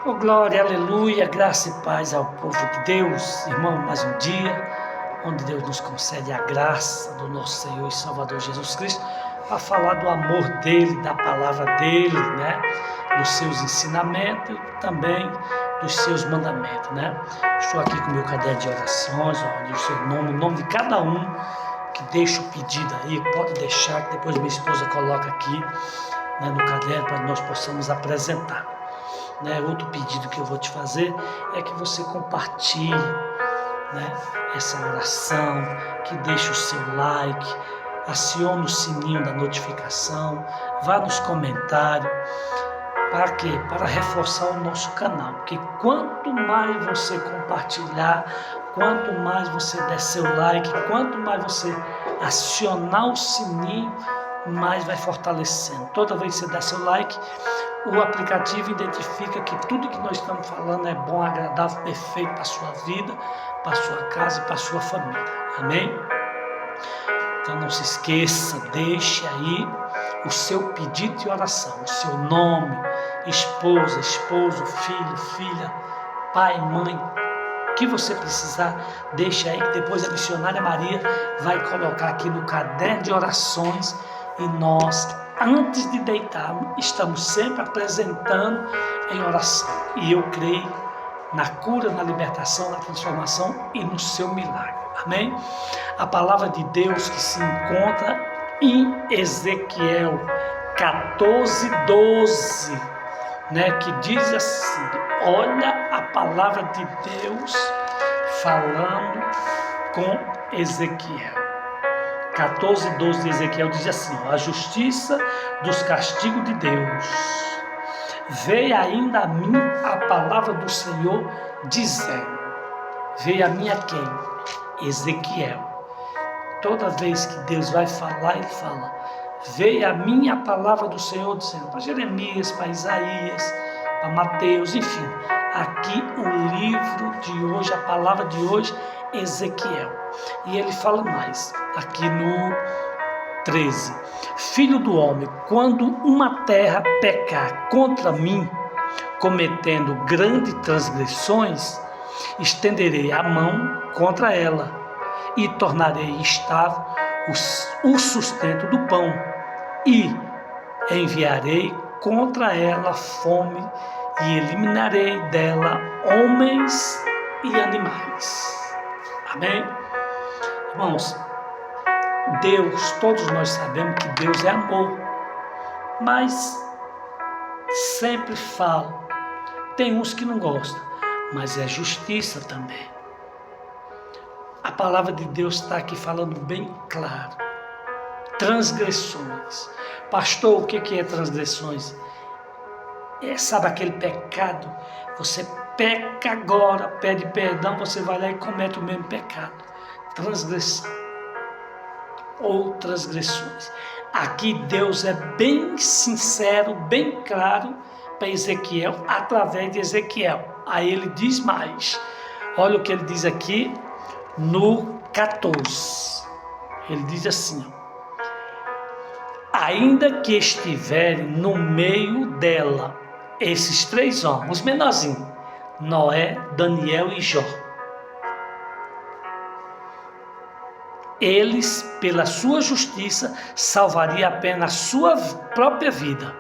Oh, glória, aleluia, graça e paz ao povo de Deus. Irmão, mais um dia, onde Deus nos concede a graça do nosso Senhor e Salvador Jesus Cristo, para falar do amor dEle, da palavra dEle, né? Dos seus ensinamentos e também dos seus mandamentos, né? Estou aqui com o meu caderno de orações, onde o seu nome, o nome de cada um que deixa o pedido aí, pode deixar, que depois minha esposa coloca aqui, né, no caderno, para nós possamos apresentar. Outro pedido que eu vou te fazer é que você compartilhe, essa oração, que deixe o seu like, acione o sininho da notificação, vá nos comentários. Para quê? Para reforçar o nosso canal, porque quanto mais você compartilhar, quanto mais você der seu like, quanto mais você acionar o sininho, mais vai fortalecendo. Toda vez que você dá seu like, o aplicativo identifica que tudo que nós estamos falando é bom, agradável, perfeito para a sua vida, para a sua casa e para a sua família. Amém? Então não se esqueça, deixe aí o seu pedido de oração, o seu nome, esposa, esposo, filho, filha, pai, mãe, o que você precisar, deixe aí que depois a missionária Maria vai colocar aqui no caderno de orações e nós, antes de deitar, estamos sempre apresentando em oração. E eu creio na cura, na libertação, na transformação e no seu milagre. Amém? A palavra de Deus que se encontra em Ezequiel 14:12, que diz assim: olha a palavra de Deus falando com Ezequiel. 14:12 de Ezequiel diz assim: a justiça dos castigos de Deus. Veio ainda a mim a palavra do Senhor dizendo. Veio a mim a quem? Ezequiel. Toda vez que Deus vai falar, ele fala: veio a mim a palavra do Senhor dizendo. Para Jeremias, para Isaías, para Mateus, enfim. Aqui o livro de hoje, a palavra de hoje, Ezequiel. E ele fala mais, aqui no 13. Filho do homem, quando uma terra pecar contra mim, cometendo grandes transgressões, estenderei a mão contra ela e tornarei estável o sustento do pão e enviarei contra ela fome e eliminarei dela homens e animais. Amém? Irmãos, Deus, todos nós sabemos que Deus é amor, mas sempre falo, tem uns que não gostam, mas é justiça também. A palavra de Deus está aqui falando bem claro. Transgressões. Pastor, o que é transgressões? Sabe aquele pecado? Você peca agora, pede perdão, você vai lá e comete o mesmo pecado. Transgressão. Ou transgressões. Aqui Deus é bem sincero, bem claro para Ezequiel, através de Ezequiel. Aí ele diz mais. Olha o que ele diz aqui no 14. Ele diz assim: ainda que estiverem no meio dela esses três homens, os menorzinhos, Noé, Daniel e Jó, eles, pela sua justiça, salvariam apenas a sua própria vida,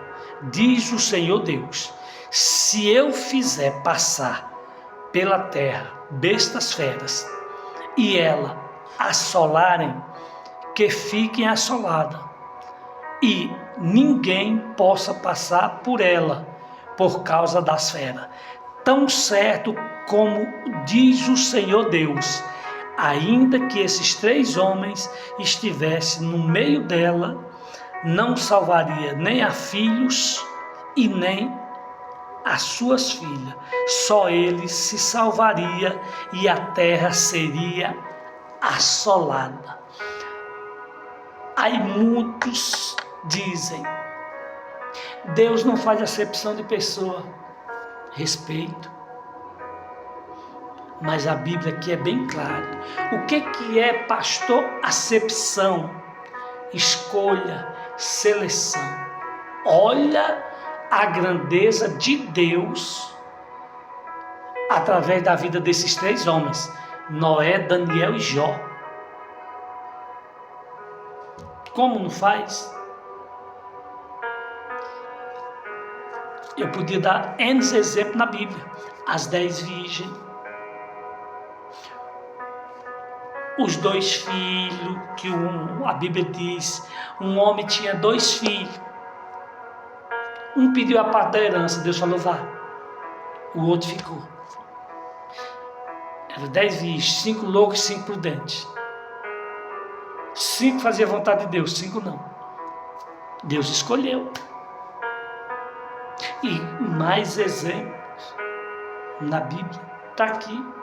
diz o Senhor Deus. Se eu fizer passar pela terra bestas feras, e ela assolarem, que fiquem assoladas, e ninguém possa passar por ela, por causa das feras. Tão certo como diz o Senhor Deus, ainda que esses três homens estivessem no meio dela, não salvaria nem a filhos e nem as suas filhas. Só ele se salvaria e a terra seria assolada. Aí muitos dizem: Deus não faz acepção de pessoa. Respeito. Mas a Bíblia aqui é bem clara. O que é, pastor, acepção? Escolha, seleção. Olha a grandeza de Deus através da vida desses 3 homens, Noé, Daniel e Jó. Como não faz? Eu podia dar N exemplos na Bíblia. As 10 virgens, os 2 filhos, que a Bíblia diz, um homem tinha 2 filhos. Um pediu a parte da herança, Deus falou, vá. O outro ficou. Eram 10 virgens, 5 loucos e 5 prudentes. 5 faziam a vontade de Deus, 5 não. Deus escolheu. E mais exemplos na Bíblia. Está aqui.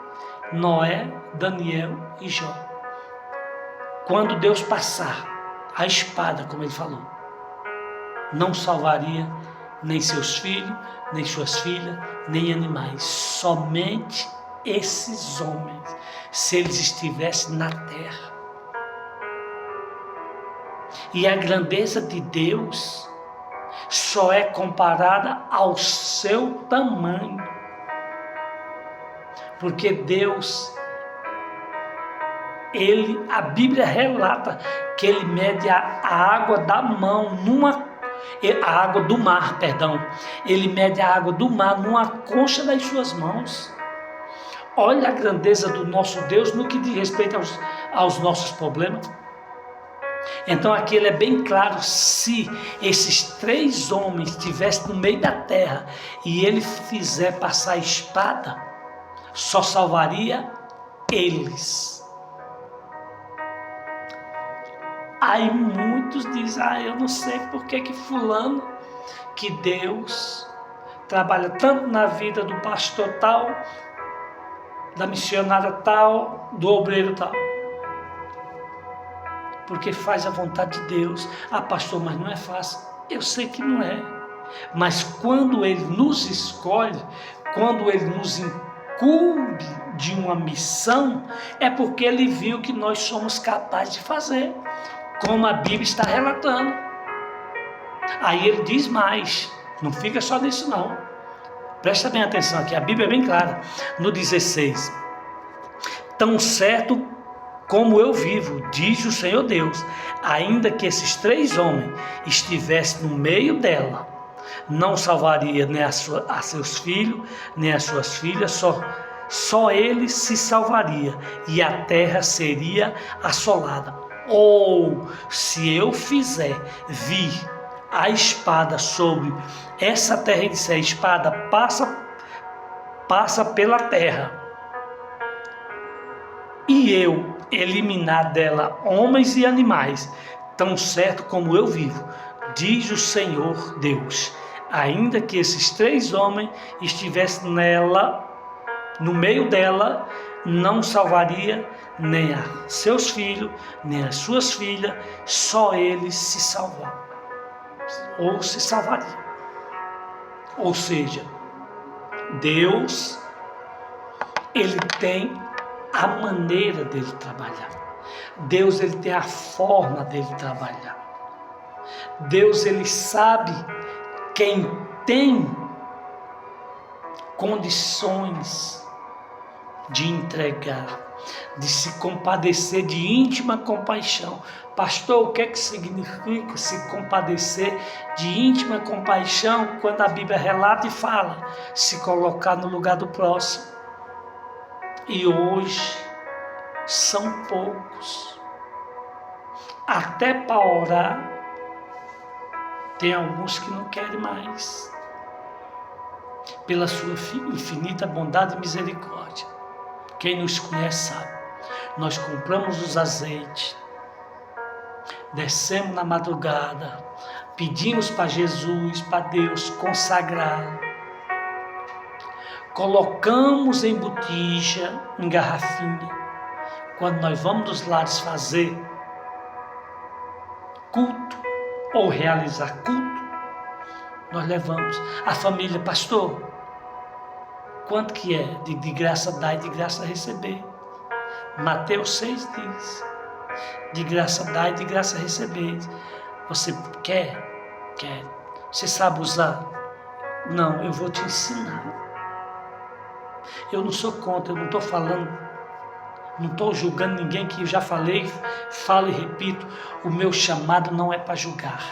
Noé, Daniel e Jó. Quando Deus passar a espada, como ele falou, não salvaria nem seus filhos, nem suas filhas, nem animais. Somente esses homens, se eles estivessem na terra. E a grandeza de Deus só é comparada ao seu tamanho. Porque Deus, a Bíblia relata que ele mede a água da mão a água do mar, perdão. Ele mede a água do mar numa concha das suas mãos. Olha a grandeza do nosso Deus no que diz respeito aos nossos problemas. Então aqui ele é bem claro, se esses 3 homens estivessem no meio da terra e ele fizer passar a espada, só salvaria eles. Aí muitos dizem, eu não sei por que fulano, que Deus trabalha tanto na vida do pastor tal, da missionária tal, do obreiro tal. Porque faz a vontade de Deus. Pastor, mas não é fácil. Eu sei que não é. Mas quando ele nos escolhe, quando ele nos incumbe de uma missão, é porque ele viu que nós somos capazes de fazer, como a Bíblia está relatando. Aí ele diz mais, não fica só nisso não. Presta bem atenção aqui, a Bíblia é bem clara. No 16, tão certo como eu vivo, diz o Senhor Deus, ainda que esses 3 homens estivessem no meio dela, não salvaria nem a seus filhos, nem as suas filhas, só ele se salvaria, e a terra seria assolada. Ou, se eu fizer vir a espada sobre essa terra, e disser, a espada passa pela terra, e eu eliminar dela homens e animais, tão certo como eu vivo, diz o Senhor Deus, ainda que esses 3 homens estivessem nela, no meio dela, não salvaria nem a seus filhos, nem as suas filhas, só eles se salvar, ou se salvaria. Ou seja, Deus, ele tem a maneira dele trabalhar. Deus, ele tem a forma dele trabalhar. Deus, ele sabe quem tem condições de entregar, de se compadecer, de íntima compaixão. Pastor, o que é que significa se compadecer de íntima compaixão? Quando a Bíblia relata e fala, se colocar no lugar do próximo. E hoje são poucos. Até para orar, tem alguns que não querem mais. Pela sua infinita bondade e misericórdia. Quem nos conhece sabe. Nós compramos os azeites, descemos na madrugada, pedimos para Jesus, para Deus consagrar. Colocamos em botija, em garrafinha. Quando nós vamos nos lares fazer culto ou realizar culto, nós levamos. A família, pastor, quanto que é? De graça dar e de graça receber. Mateus 6 diz, de graça dar e de graça receber. Você quer? Quer. Você sabe usar? Não, eu vou te ensinar. Eu não sou contra, eu não estou falando, não estou julgando ninguém, que eu já falei, falo e repito, o meu chamado não é para julgar,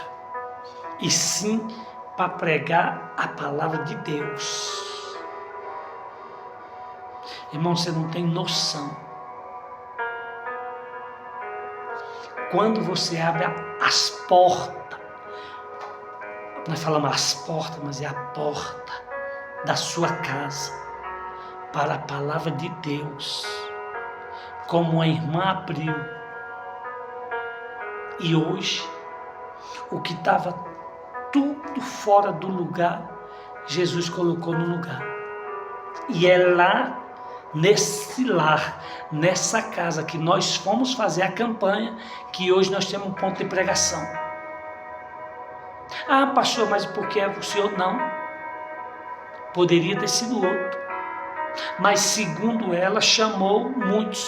e sim para pregar a palavra de Deus. Irmão, você não tem noção. Quando você abre as portas, nós falamos as portas, mas é a porta da sua casa para a palavra de Deus, como a irmã abriu, e hoje o que estava tudo fora do lugar, Jesus colocou no lugar. E é lá, nesse lar, nessa casa que nós fomos fazer a campanha, que hoje nós temos um ponto de pregação. Ah, pastor, mas por que o senhor não? Poderia ter sido outro. Mas segundo ela, chamou muitos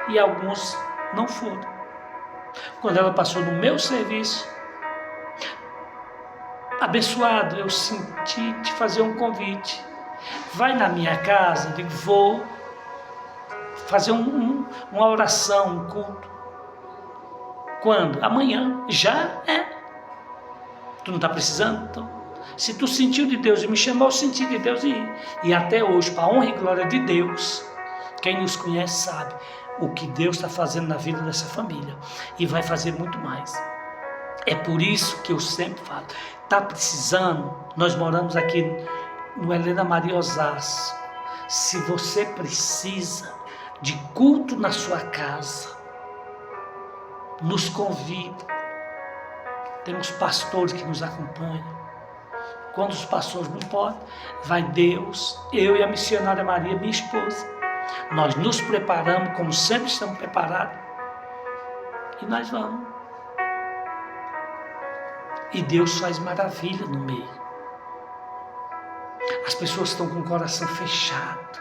e alguns não foram. Quando ela passou no meu serviço, abençoado, eu senti te fazer um convite. Vai na minha casa? Eu digo, vou fazer uma oração, um culto. Quando? Amanhã. Já é. Tu não está precisando? Então, se tu sentiu de Deus e me chamou, eu senti de Deus e ir. E até hoje, para a honra e glória de Deus, quem nos conhece sabe o que Deus está fazendo na vida dessa família. E vai fazer muito mais. É por isso que eu sempre falo, está precisando, nós moramos aqui no Helena Maria Osasco. Se você precisa de culto na sua casa, nos convida. Temos pastores que nos acompanham. Quando os pastores não podem, vai Deus, eu e a missionária Maria, minha esposa. Nós nos preparamos, como sempre estamos preparados, e nós vamos. E Deus faz maravilha no meio. As pessoas estão com o coração fechado.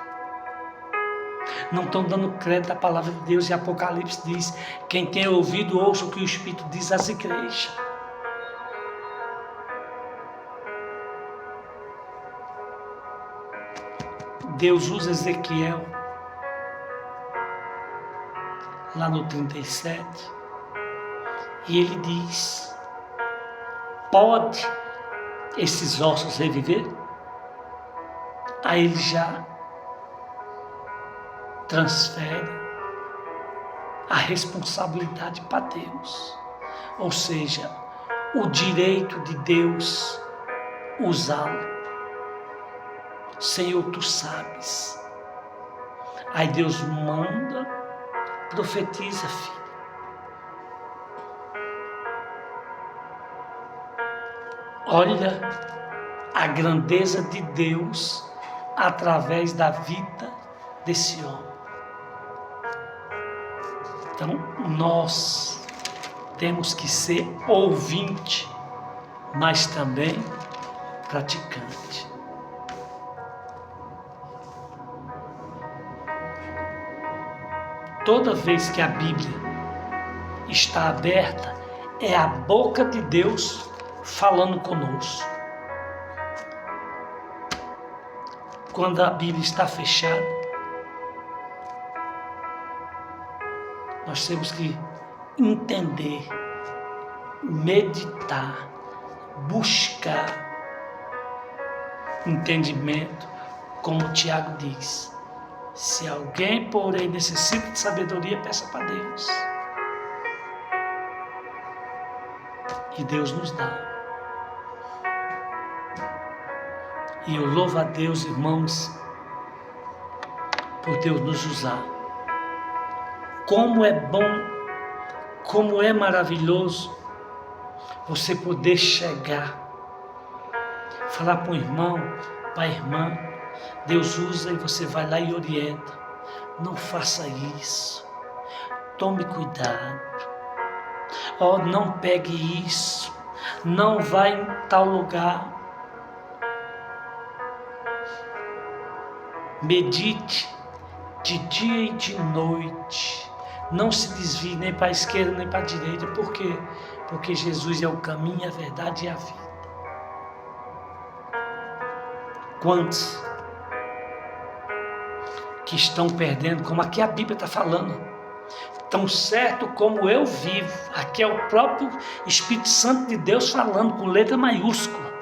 Não estão dando crédito à palavra de Deus. E Apocalipse diz, quem tem ouvido, ouça o que o Espírito diz às igrejas. Deus usa Ezequiel, lá no 37, e ele diz, pode esses ossos reviver? Aí ele já transfere a responsabilidade para Deus. Ou seja, o direito de Deus usá-lo. Senhor, tu sabes. Aí Deus manda, profetiza, filho. Olha a grandeza de Deus através da vida desse homem. Então, nós temos que ser ouvinte, mas também praticante. Toda vez que a Bíblia está aberta, é a boca de Deus falando conosco. Quando a Bíblia está fechada, nós temos que entender, meditar, buscar entendimento, como o Tiago diz. Se alguém, porém, necessita de sabedoria, peça para Deus. E Deus nos dá. E eu louvo a Deus, irmãos, por Deus nos usar. Como é bom, como é maravilhoso você poder chegar, falar para o irmão, para a irmã, Deus usa e você vai lá e orienta. Não faça isso. Tome cuidado. Oh, não pegue isso. Não vá em tal lugar. Medite de dia e de noite. Não se desvie nem para a esquerda nem para a direita. Por quê? Porque Jesus é o caminho, a verdade e a vida. Quantos que estão perdendo, como aqui a Bíblia está falando. Tão certo como eu vivo. Aqui é o próprio Espírito Santo de Deus falando com letra maiúscula.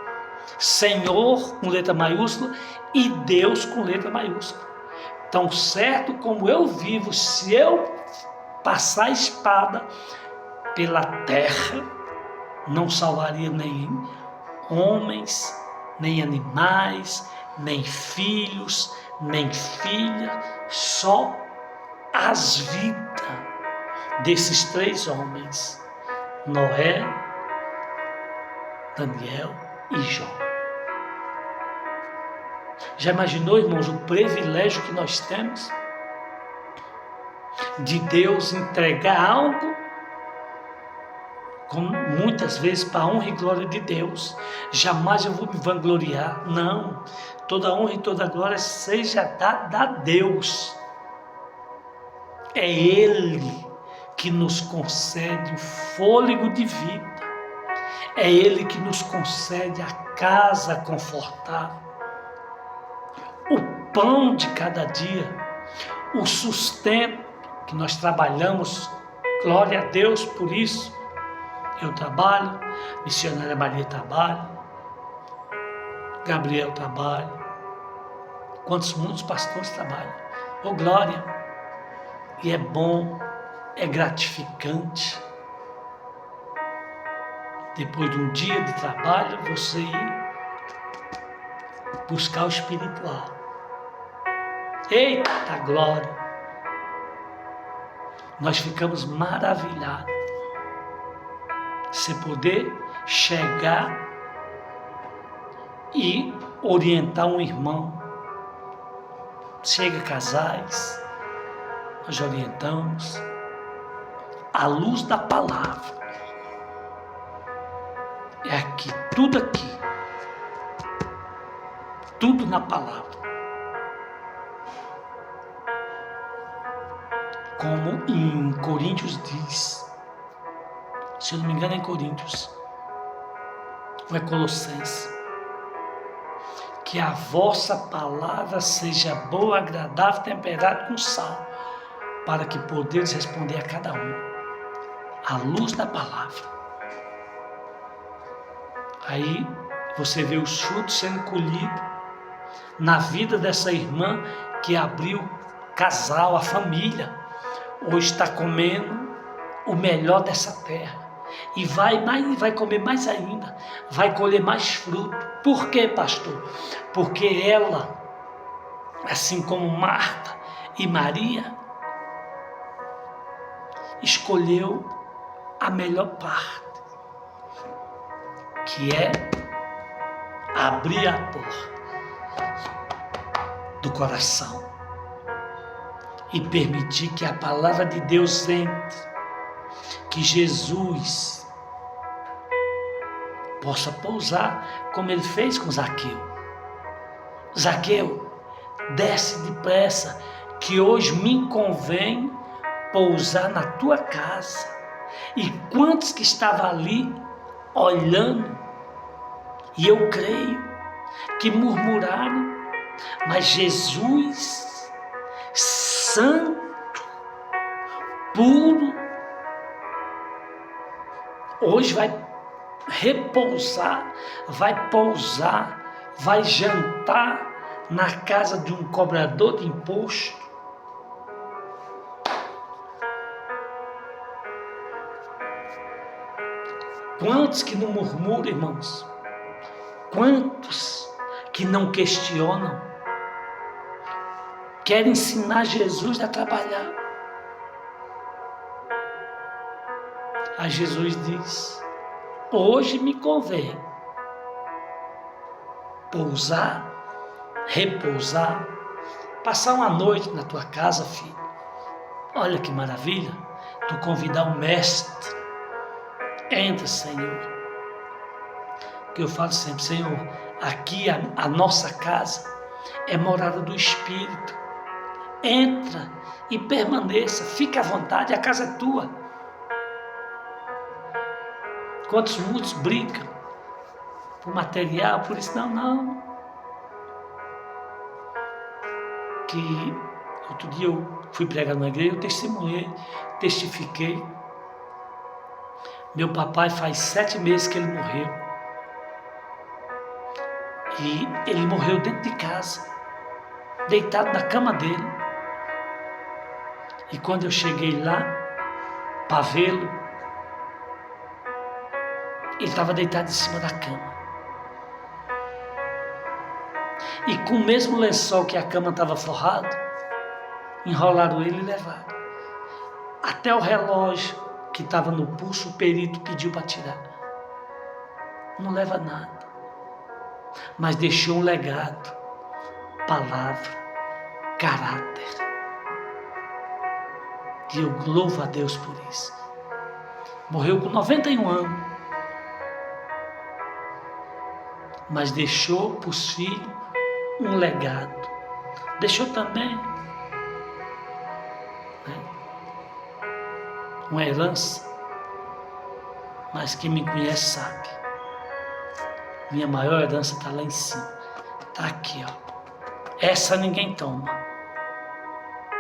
Senhor com letra maiúscula e Deus com letra maiúscula. Tão certo como eu vivo, se eu passar a espada pela terra, não salvaria nem homens, nem animais, nem filhos, nem filhas, só as vidas desses 3 homens, Noé, Daniel e Jó. Já imaginou, irmãos, o privilégio que nós temos de Deus entregar algo, muitas vezes para a honra e glória de Deus? Jamais eu vou me vangloriar, não. Toda honra e toda glória seja dada a Deus. É Ele que nos concede o fôlego de vida. É Ele que nos concede a casa confortável, o pão de cada dia, o sustento que nós trabalhamos. Glória a Deus por isso. Eu trabalho, missionária Maria trabalha, Gabriel trabalha, muitos pastores trabalham. Oh, glória! E é bom, é gratificante. Depois de um dia de trabalho, você ir buscar o espiritual. Eita glória! Nós ficamos maravilhados. Você poder chegar e orientar um irmão. Chega casais, nós orientamos à luz da palavra. É aqui, tudo na palavra. Como em Coríntios diz, se eu não me engano é em Coríntios, ou é Colossenses, que a vossa palavra seja boa, agradável, temperada com sal, para que poderes responder a cada um, à luz da palavra. Aí você vê os frutos sendo colhidos na vida dessa irmã que abriu casal, a família. Hoje está comendo o melhor dessa terra. E vai comer mais ainda, vai colher mais fruto. Por quê, pastor? Porque ela, assim como Marta e Maria, escolheu a melhor parte, que é abrir a porta do coração e permitir que a palavra de Deus entre, que Jesus possa pousar, como ele fez com Zaqueu. Zaqueu, desce depressa, que hoje me convém pousar na tua casa. E quantos que estavam ali olhando, e eu creio que murmuraram, mas Jesus, santo, puro, hoje vai repousar, vai pousar, vai jantar na casa de um cobrador de imposto. Quantos que não murmuram, irmãos? Quantos que não questionam? Querem ensinar Jesus a trabalhar. Aí Jesus diz: hoje me convém pousar, repousar, passar uma noite na tua casa, filho. Olha que maravilha, tu convidar o mestre. Entra, Senhor. Que eu falo sempre: Senhor, aqui a nossa casa é morada do Espírito. Entra e permaneça, fica à vontade, a casa é tua. Muitos brigam por material, por isso, não. Que Outro dia eu fui pregar na igreja, eu testifiquei. Meu papai faz 7 meses que ele morreu. E ele morreu dentro de casa, deitado na cama dele. E quando eu cheguei lá para vê-lo, ele estava deitado em cima da cama. E com o mesmo lençol que a cama estava forrado, enrolaram ele e levaram. Até o relógio que estava no pulso, o perito pediu para tirar. Não leva nada. Mas deixou um legado, palavra, caráter. E eu louvo a Deus por isso. Morreu com 91 anos. Mas deixou para os filhos um legado. Deixou também uma herança. Mas quem me conhece sabe. Minha maior herança está lá em cima. Está aqui, ó. Essa ninguém toma.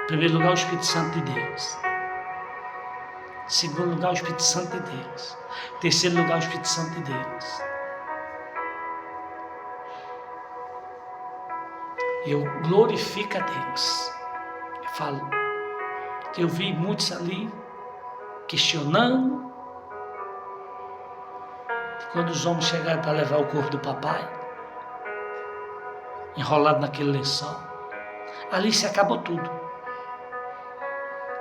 Em primeiro lugar, o Espírito Santo de Deus. Em segundo lugar, o Espírito Santo de Deus. Em terceiro lugar, o Espírito Santo de Deus. Eu glorifico a Deus. Eu falo que eu vi muitos ali questionando. Quando os homens chegaram para levar o corpo do papai, enrolado naquele lençol, ali se acabou tudo.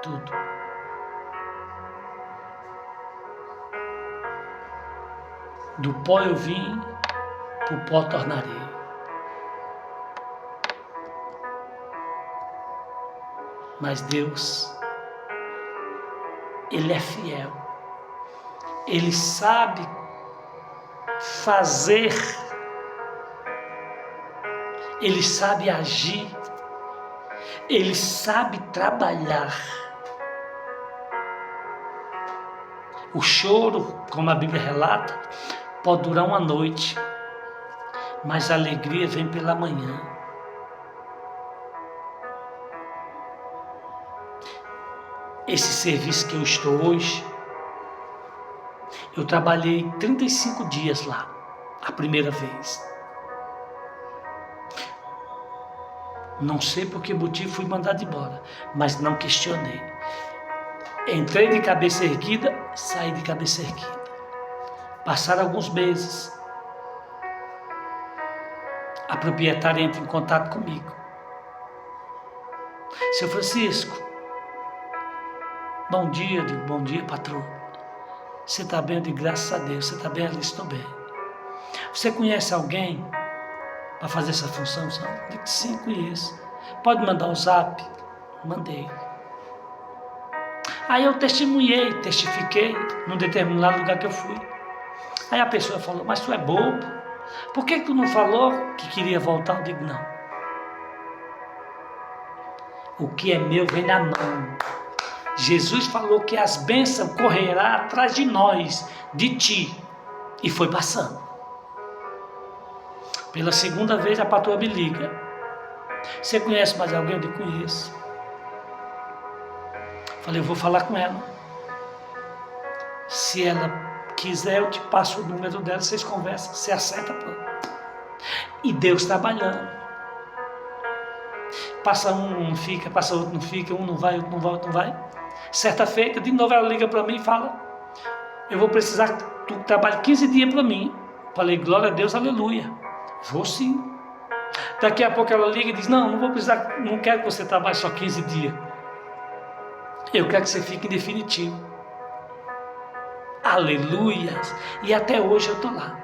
Tudo. Do pó eu vim, pro pó tornarei. Mas Deus, Ele é fiel. Ele sabe fazer, Ele sabe agir, Ele sabe trabalhar. O choro, como a Bíblia relata, pode durar uma noite, mas a alegria vem pela manhã. Esse serviço que eu estou hoje, eu trabalhei 35 dias lá, a primeira vez. Não sei por que motivo fui mandado embora, mas não questionei. Entrei de cabeça erguida, saí de cabeça erguida. Passaram alguns meses. A proprietária entra em contato comigo. Seu Francisco, bom dia. Eu digo, bom dia, patroa. Você está bem? Eu digo, graças a Deus. Você está bem? Eu estou bem. Você conhece alguém para fazer essa função? Eu digo, sim, conheço. Pode mandar um zap? Mandei. Aí eu testifiquei num determinado lugar que eu fui. Aí a pessoa falou, mas tu é bobo? Por que tu não falou que queria voltar? Eu digo, não. O que é meu vem na mão. Jesus falou que as bênçãos correrão atrás de nós, de ti. E foi passando. Pela segunda vez a patroa me liga. Você conhece mais alguém? Eu digo, conheço. Falei, eu vou falar com ela. Se ela quiser, eu te passo o número dela, vocês conversam, você acerta. E Deus trabalhando. Passa um, não fica, passa outro, não fica, um não vai, outro não vai, outro não vai. Certa feita, de novo ela liga para mim e fala, eu vou precisar que tu trabalhe 15 dias para mim. Falei, glória a Deus, aleluia. Vou sim. Daqui a pouco ela liga e diz, não vou precisar, não quero que você trabalhe só 15 dias. Eu quero que você fique em definitivo. Aleluia. E até hoje eu estou lá.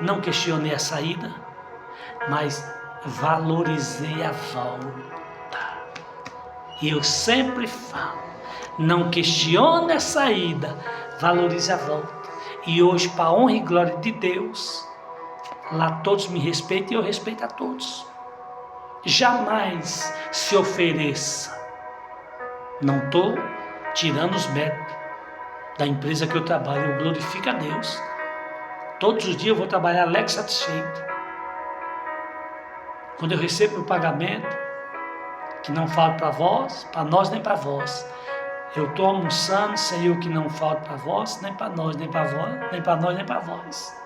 Não questionei a saída, mas valorizei a volta. E eu sempre falo, não questione a saída, valorize a volta. E hoje, para a honra e glória de Deus, lá todos me respeitam e eu respeito a todos. Jamais se ofereça. Não estou tirando os méritos da empresa que eu trabalho, eu glorifico a Deus. Todos os dias eu vou trabalhar alegre e satisfeito. Quando eu recebo meu pagamento, que não falo para vós, para nós nem para vós. Eu estou almoçando, Senhor, que não falo para vós, nem para nós, nem para vós, nem para nós, nem para vós.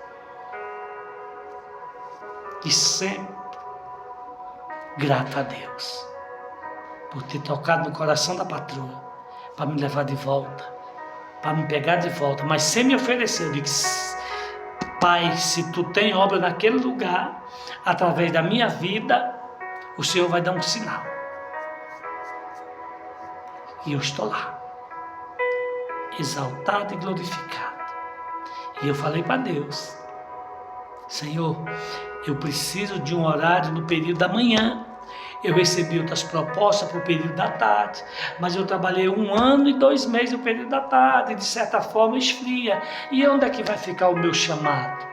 E sempre grato a Deus por ter tocado no coração da patroa, para me levar de volta, para me pegar de volta, mas sem me oferecer. Eu disse: Pai, se tu tem obra naquele lugar, através da minha vida, o Senhor vai dar um sinal. E eu estou lá, exaltado e glorificado. E eu falei para Deus: Senhor, eu preciso de um horário no período da manhã. Eu recebi outras propostas para o período da tarde, mas eu trabalhei 1 ano e 2 meses no período da tarde, e de certa forma esfria. E onde é que vai ficar o meu chamado?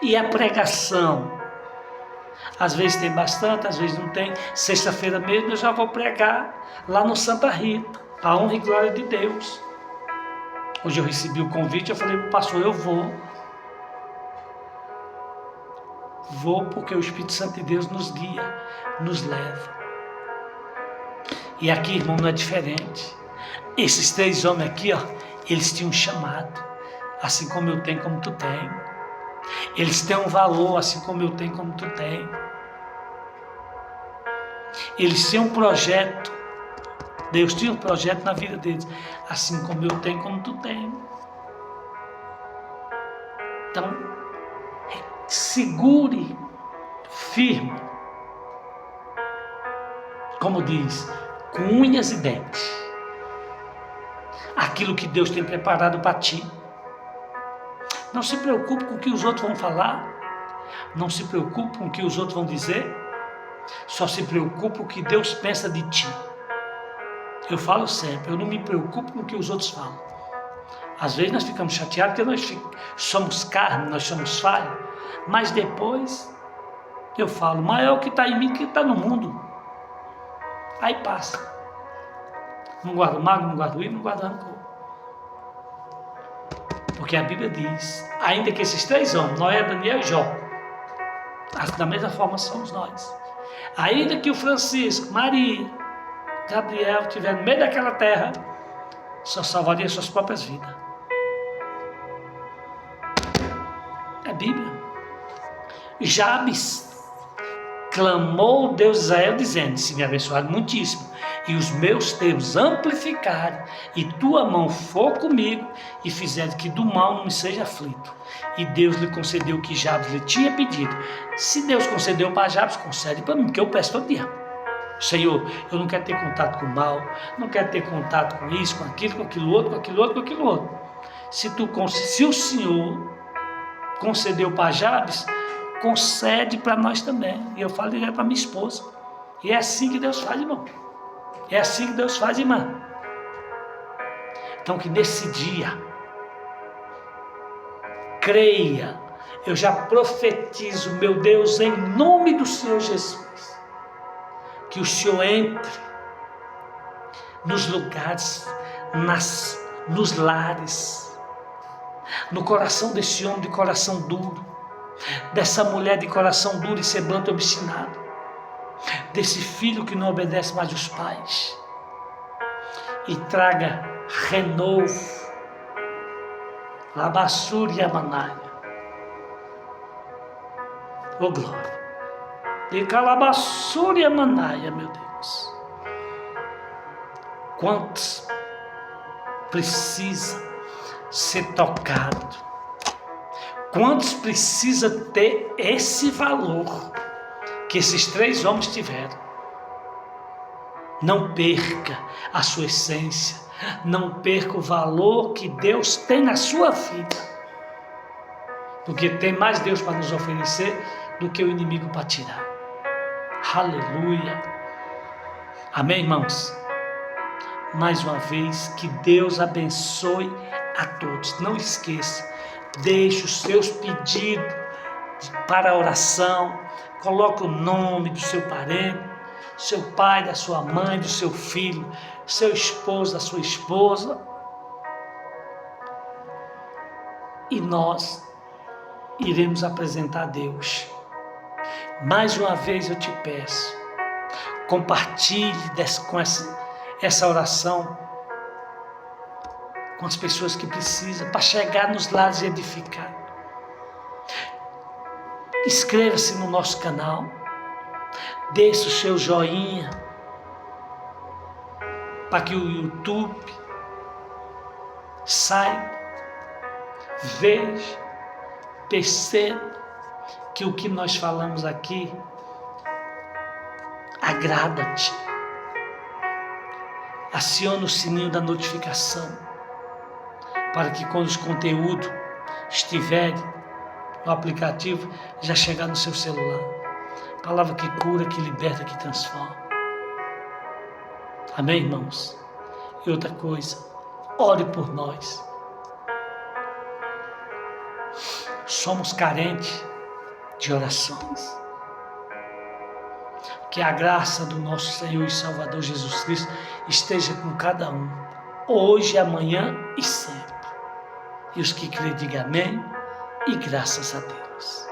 E a pregação? Às vezes tem bastante, às vezes não tem. Sexta-feira mesmo eu já vou pregar lá no Santa Rita, a honra e glória de Deus. Hoje eu recebi o convite, eu falei para o pastor: eu vou. Vou porque o Espírito Santo de Deus nos guia, nos leva. E aqui, irmão, não é diferente. Esses 3 homens aqui, ó, eles tinham um chamado, assim como eu tenho, como tu tem. Eles têm um valor, assim como eu tenho, como tu tem. Eles têm um projeto. Deus tinha um projeto na vida deles, assim como eu tenho, como tu tem. Então, segure firme, como diz, com unhas e dentes, aquilo que Deus tem preparado para ti. Não se preocupe com o que os outros vão falar, não se preocupe com o que os outros vão dizer, só se preocupe com o que Deus pensa de ti. Eu falo sempre, eu não me preocupo com o que os outros falam. Às vezes nós ficamos chateados porque nós somos carne, nós somos falhos, mas depois eu falo: maior o que está em mim que está no mundo. Aí passa. Não guarda mágoa, não guarda ira, não guarda rancor. Porque a Bíblia diz, ainda que esses 3 homens, Noé, Daniel e Jó, da mesma forma somos nós. Ainda que o Francisco, Maria, Gabriel estiver no meio daquela terra, só salvaria suas próprias vidas. É Bíblia. Jabes clamou ao Deus de Israel, dizendo: se me abençoar muitíssimo, e os meus termos amplificarem, e tua mão for comigo, e fizer que do mal não me seja aflito. E Deus lhe concedeu o que Jabes lhe tinha pedido. Se Deus concedeu para Jabes, concede para mim, que eu peço todo dia. Senhor, eu não quero ter contato com o mal, não quero ter contato com isso, com aquilo, com aquilo outro, com aquilo outro, com aquilo outro. Se o Senhor concedeu para Jabes, concede para nós também. E eu falo direto para minha esposa. E é assim que Deus faz, irmão. É assim que Deus faz, irmã. Então que nesse dia, creia, eu já profetizo, meu Deus, em nome do Senhor Jesus, que o Senhor entre nos lugares, nos lares, no coração desse homem de coração duro, dessa mulher de coração duro e semblante obstinado, desse filho que não obedece mais os pais, e traga renovo, labassura e amanaia. Oh glória! E calabassura e amanaia, meu Deus. Quantos precisa ser tocado? Quantos precisa ter esse valor que esses 3 homens tiveram? Não perca a sua essência, não perca o valor que Deus tem na sua vida, porque tem mais Deus para nos oferecer do que o inimigo para tirar. Aleluia. Amém, irmãos? Mais uma vez, que Deus abençoe a todos. Não esqueça, deixe os seus pedidos para a oração, coloque o nome do seu parente, seu pai, da sua mãe, do seu filho, seu esposo, da sua esposa. E nós iremos apresentar a Deus. Mais uma vez eu te peço, Compartilhe com essa oração com as pessoas que precisam, para chegar nos lares e edificar. Inscreva-se no nosso canal, deixe o seu joinha, para que o YouTube saiba, veja, perceba que o que nós falamos aqui agrada-te. Acione o sininho da notificação, para que quando os conteúdos estiverem no aplicativo, já chegar no seu celular. Palavra que cura, que liberta, que transforma. Amém, irmãos? E outra coisa, ore por nós. Somos carentes de orações. Que a graça do nosso Senhor e Salvador Jesus Cristo esteja com cada um, hoje, amanhã e sempre. E os que crêem, digam amém e graças a Deus.